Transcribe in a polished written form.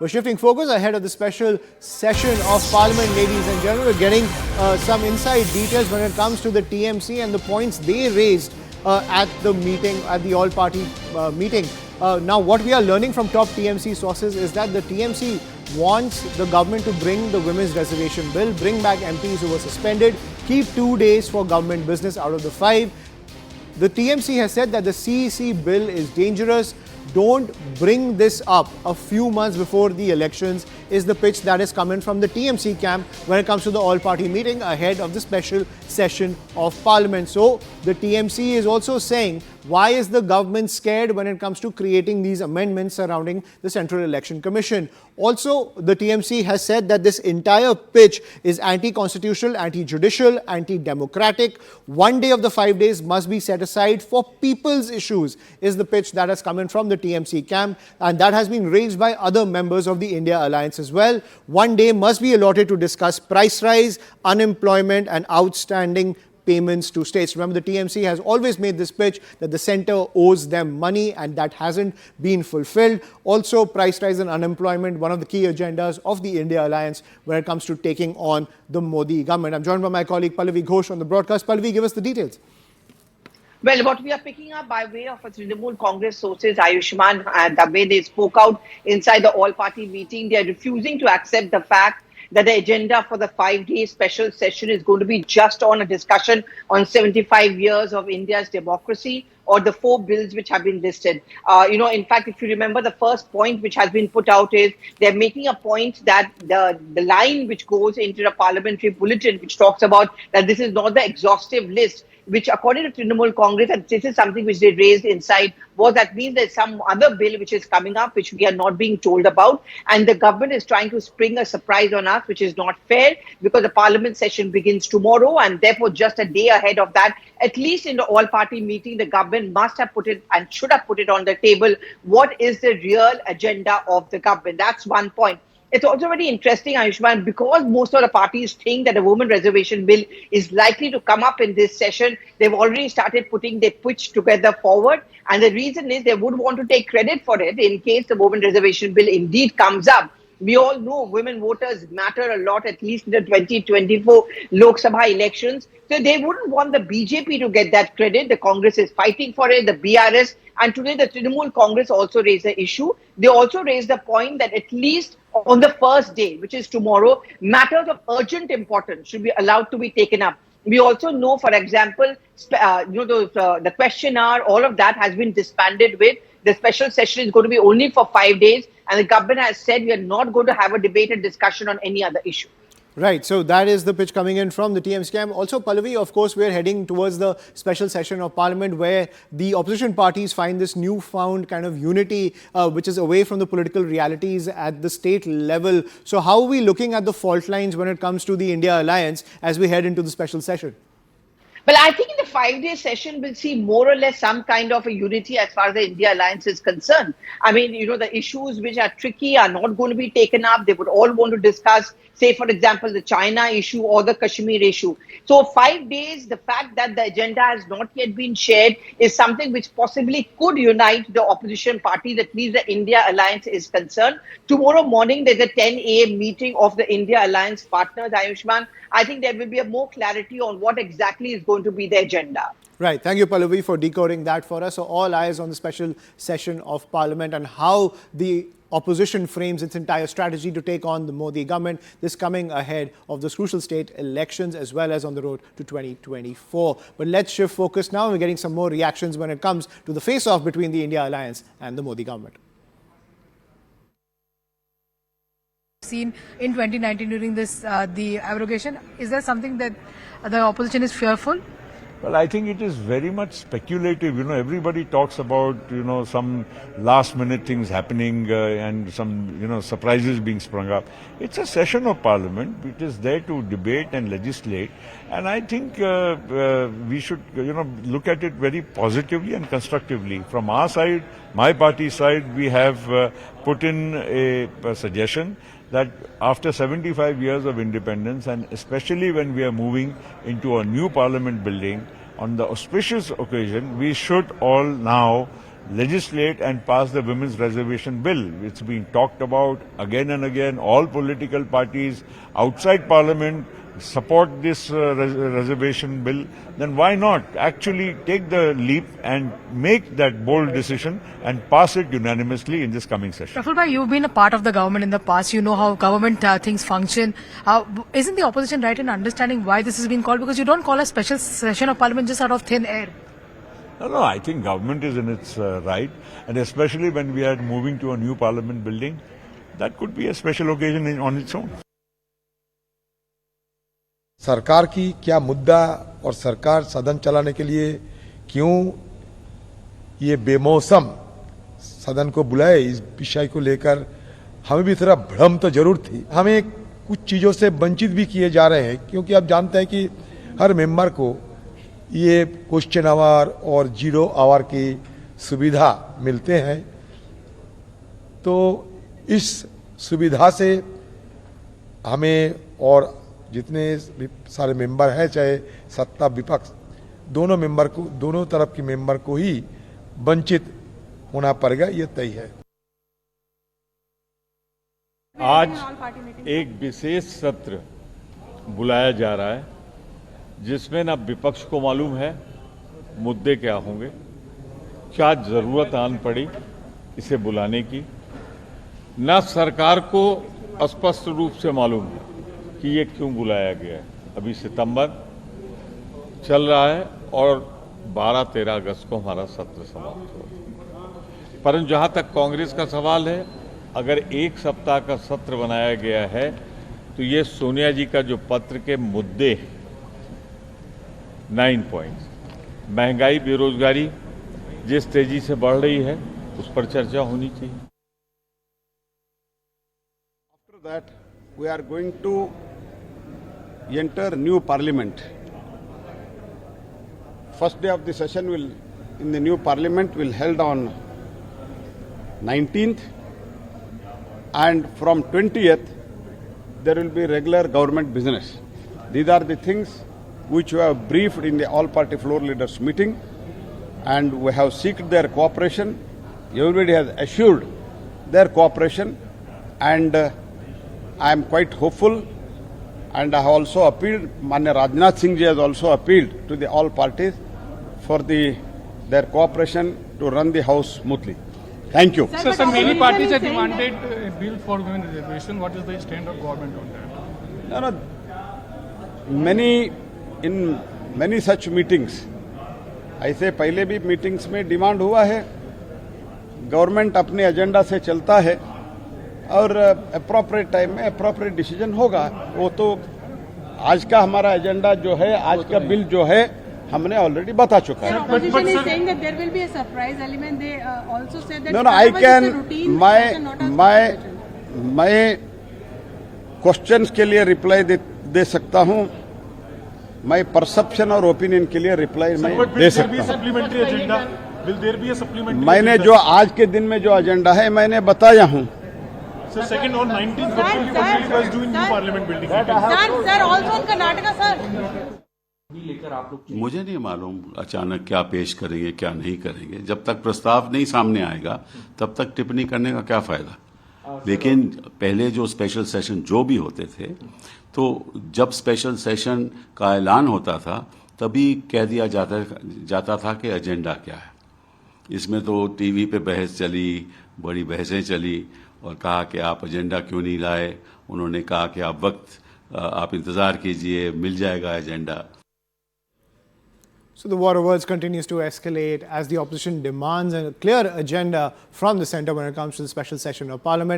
We're shifting focus ahead of the special session of Parliament, ladies and gentlemen. We're getting some inside details when it comes to the TMC and the points they raised at the meeting, at the all-party meeting. Now, what we are learning from top TMC sources is that the TMC wants the government to bring the Women's Reservation Bill, bring back MPs who were suspended, keep 2 days for government business out of the 5. The TMC has said that the CEC Bill is dangerous. Don't bring this up a few months before the elections is the pitch that is coming from the TMC camp when it comes to the all-party meeting ahead of the special session of Parliament. So the TMC is also saying, why is the government scared when it comes to creating these amendments surrounding the Central Election Commission? Also, the TMC has said that this entire pitch is anti-constitutional, anti-judicial, anti-democratic. 1 day of the 5 days must be set aside for people's issues is the pitch that has come in from the TMC camp, and that has been raised by other members of the India Alliance as well. 1 day must be allotted to discuss price rise, unemployment and outstanding payments to states. Remember, the TMC has always made this pitch that the centre owes them money, and that hasn't been fulfilled. Also, price rise and unemployment, one of the key agendas of the India Alliance when it comes to taking on the Modi government. I'm joined by my colleague Pallavi Ghosh on the broadcast. Pallavi, give us the details. Well, what we are picking up by way of Trinamool Congress sources, Ayushman, the way they spoke out inside the all-party meeting, they are refusing to accept the fact that the agenda for the 5-day special session is going to be just on a discussion on 75 years of India's democracy or the 4 bills which have been listed. In fact, if you remember, the first point which has been put out is they're making a point that the line which goes into the parliamentary bulletin, which talks about that this is not the exhaustive list, which according to Trinamool Congress, and this is something which they raised inside, was that means there's some other bill which is coming up, which we are not being told about. And the government is trying to spring a surprise on us, which is not fair, because the parliament session begins tomorrow. And therefore, just a day ahead of that, at least in the all-party meeting, the government must have put it and should have put it on the table. What is the real agenda of the government? That's one point. It's also very interesting, Ayushman, because most of the parties think that a women reservation bill is likely to come up in this session. They've already started putting their pitch together forward. And the reason is they would want to take credit for it in case the women reservation bill indeed comes up. We all know women voters matter a lot, at least in the 2024 Lok Sabha elections. So they wouldn't want the BJP to get that credit. The Congress is fighting for it, the BRS. And today the Trinamool Congress also raised the issue. They also raised the point that at least on the first day, which is tomorrow, matters of urgent importance should be allowed to be taken up. We also know, for example, the question hour, all of that has been disbanded with. The special session is going to be only for 5 days. And the government has said we are not going to have a debate and discussion on any other issue. Right. So that is the pitch coming in from the TMC camp. Also, Pallavi, of course, we're heading towards the special session of Parliament where the opposition parties find this newfound kind of unity, which is away from the political realities at the state level. So how are we looking at the fault lines when it comes to the India Alliance as we head into the special session? Well, I think in the 5-day session, we'll see more or less some kind of a unity as far as the India Alliance is concerned. I mean, the issues which are tricky are not going to be taken up. They would all want to discuss, say, for example, the China issue or the Kashmir issue. So 5 days, the fact that the agenda has not yet been shared is something which possibly could unite the opposition parties, at least the India Alliance is concerned. Tomorrow morning, there's a 10 a.m. meeting of the India Alliance partners, Ayushman. I think there will be a more clarity on what exactly is going to be the agenda. Right. Thank you, Pallavi, for decoding that for us. So all eyes on the special session of Parliament and how the opposition frames its entire strategy to take on the Modi government, this coming ahead of the crucial state elections as well as on the road to 2024. But let's shift focus now. We're getting some more reactions when it comes to the face-off between the India Alliance and the Modi government. Seen in 2019 during this the abrogation, is there something that the opposition is fearful? Well, I think it is very much speculative. Everybody talks about, some last minute things happening and some, surprises being sprung up. It's a session of Parliament. It is there to debate and legislate. And I think we should, look at it very positively and constructively. From our side, my party side, we have put in a suggestion that after 75 years of independence, and especially when we are moving into a new parliament building, on the auspicious occasion, we should all now legislate and pass the Women's Reservation Bill. It's being talked about again and again. All political parties outside Parliament support this reservation bill. Then why not actually take the leap and make that bold decision and pass it unanimously in this coming session? Praful Bhai, you've been a part of the government in the past. You know how government things function. Isn't the opposition right in understanding why this has been called? Because you don't call a special session of Parliament just out of thin air. No, I think government is in its right, and especially when we are moving to a new Parliament building, that could be a special occasion on its own. सरकार की क्या मुद्दा और सरकार सदन चलाने के लिए क्यों ये बेमौसम सदन को बुलाए, इस विषय को लेकर हमें भी थोड़ा भ्रम तो जरूर थी। हमें कुछ चीजों से वंचित भी किए जा रहे हैं, क्योंकि आप जानते हैं कि हर मेंबर को ये क्वेश्चन आवर और 0 आवर की सुविधा मिलते हैं। तो इस सुविधा से हमें और जितने भी सारे मेंबर हैं, चाहे सत्ता विपक्ष, दोनों तरफ के मेंबर को ही वंचित होना पड़ेगा, ये तय है। आज एक विशेष सत्र बुलाया जा रहा है जिसमें ना विपक्ष को मालूम है मुद्दे क्या होंगे, क्या जरूरत आन पड़ी इसे बुलाने की, न सरकार को स्पष्ट रूप से मालूम है कि ये क्यों बुलाया गया है। अभी सितंबर चल रहा है और 12-13 अगस्त को हमारा सत्र समाप्त होगा। परंतु जहां तक कांग्रेस का सवाल है, अगर एक सप्ताह का सत्र बनाया गया है तो ये सोनिया जी का जो पत्र के मुद्दे 9 पॉइंट्स, महंगाई, बेरोजगारी जिस तेजी से बढ़ रही है उस पर चर्चा होनी चाहिए। After that, we are going to enter new parliament. First day of the session in the new parliament will held on 19th, and from 20th there will be regular government business. These are the things which we have briefed in the all-party floor leaders meeting, and we have sought their cooperation. Everybody has assured their cooperation, and I am quite hopeful, and I have also appealed, Manya Rajnath Singh ji has also appealed to the all parties for their cooperation to run the house smoothly. Thank you. Sir, many parties have demanded a bill for women reservation. What is the stand of government on that? No. In many such meetings, ऐसे पहले भी meetings में demand हुआ है, government अपने agenda से चलता है और अप्रोप्रिएट टाइम में अप्रोप्रिएट डिसीजन होगा। वो तो आज का हमारा एजेंडा जो है, आज का बिल जो है, हमने ऑलरेडी बता चुका है। No, I can, मैं क्वेश्चंस के लिए रिप्लाई दे सकता हूं, मैं परसेप्शन और ओपिनियन के लिए रिप्लाई मैं दे सकता हूं। मैंने जो आज के दिन में जो एजेंडा है मैंने बताया हूं। So second on 19th February, what you guys do in new parliament building? Sir, also in Karnataka, sir. मुझे नहीं मालूम अचानक क्या पेश करेंगे क्या नहीं करेंगे। जब तक प्रस्ताव नहीं सामने आएगा तब तक टिप्पणी करने का क्या फायदा। लेकिन पहले जो स्पेशल सेशन जो भी होते थे, तो जब स्पेशल सेशन का ऐलान होता था तभी कह दिया जाता था कि एजेंडा क्या है। इसमें तो टीवी पे बहस चली, बड़ी बहसें चली और कहा कि आप एजेंडा क्यों नहीं लाए। उन्होंने कहा कि आप इंतजार कीजिए, मिल जाएगा agenda. So the war of words continues to escalate as the opposition demands a clear agenda from the centre when it comes to the special session of Parliament.